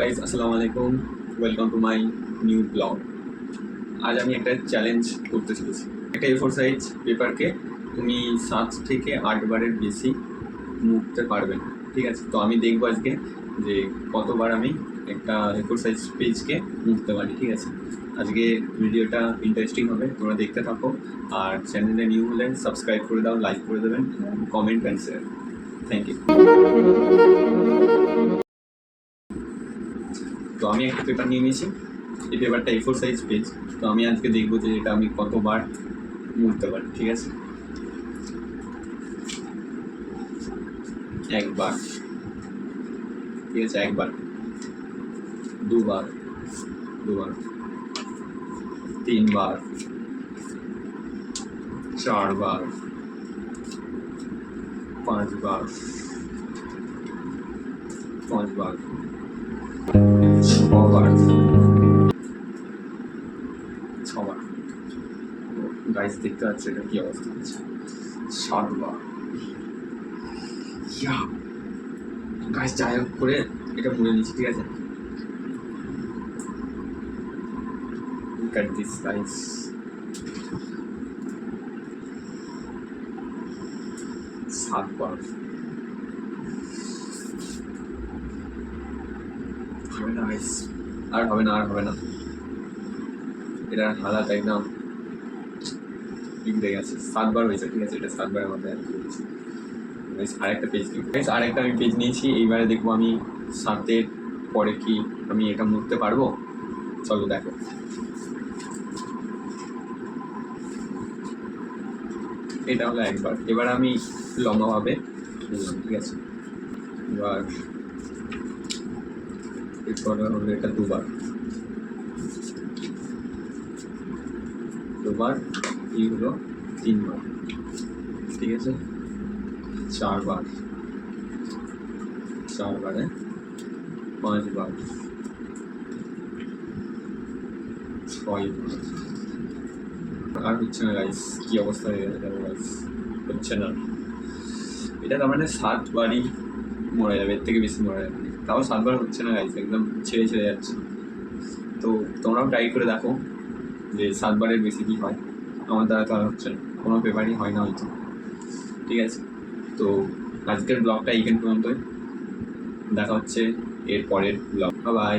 Guys আসসালামু আলাইকুম, welcome to my new blog. আজ আমি একটা চ্যালেঞ্জ করতে চলেছি। একটা এ ফোর সাইজ পেপারকে তুমি 7 থেকে 8 বারের বেশি মুছতে পারবে না, ঠিক আছে? তো আমি দেখবো আজকে যে কতবার আমি একটা এ ফোর সাইজ পেজকে মুছতে পারি, ঠিক আছে? আজকে ভিডিওটা ইন্টারেস্টিং হবে, তোমরা দেখতে থাকো। আর চ্যানেলে নিউ হলে সাবস্ক্রাইব করে দাও, লাইক করে দেবেন, comment and share. Thank you. তো আমি একটা পেপার নিয়ে নিয়েছি, এই পেপারটা এ ফোর সাইজ পেজ। তো আমি আজকে দেখবো যে এটা আমি কতবার মুছতে পারি, ঠিক আছে? একবার, ঠিক আছে, একবার, দুবার, দুবার, তিনবার, চারবার, পাঁচবার, ছবার, ছবার। গাইস দেখতে পাচ্ছে এটা কি অবস্থা আছে। 7বার। গাইস যাই হোক করে এটা মুড়ে নিচ্ছি, ঠিক আছে? Look at this, guys. 7বার। হবে না গাইস, আর হবে না, আর হবে না। এটার হালাত একদম বিগড়ে গেছে। 7বার হয়েছে, ঠিক আছে? এটা 7বারের মধ্যে আর কি হয়েছে। আরেকটা পেজ নিই গাইস, আরেকটা আমি পেজ নিয়েছি। এইবারে দেখবো আমি 7-এর পরে কি আমি এটা মুছতে পারবো। চলো দেখো। এটা হলো একবার। এবার আমি লম্বাভাবে বুঝলাম, ঠিক আছে? এবার এরপরে হলো এটা দুবার, দুবার, এই হলো 3বার, ঠিক আছে? 4বার, 4বারে 5বার, 6বার। আর হচ্ছে না গাইস, কি অবস্থা হয়ে গেছে গাইস, হচ্ছে না। এটা তার মানে 7বারই মরে যাবে, এর থেকে বেশি মরে যাবে না। তাও 7বার হচ্ছে না গাইস, একদম ছেড়ে ছেড়ে যাচ্ছে। তো তোমরাও ট্রাই করে দেখো যে 7বারের বেশি কি হয়। আমার দ্বারা তো আর হচ্ছে না, কোনো পেপারই হয় না হয়তো, ঠিক আছে? তো আজকের ব্লগটা এইখান পর্যন্তই। দেখা হচ্ছে এর পরের ব্লগ। বাই।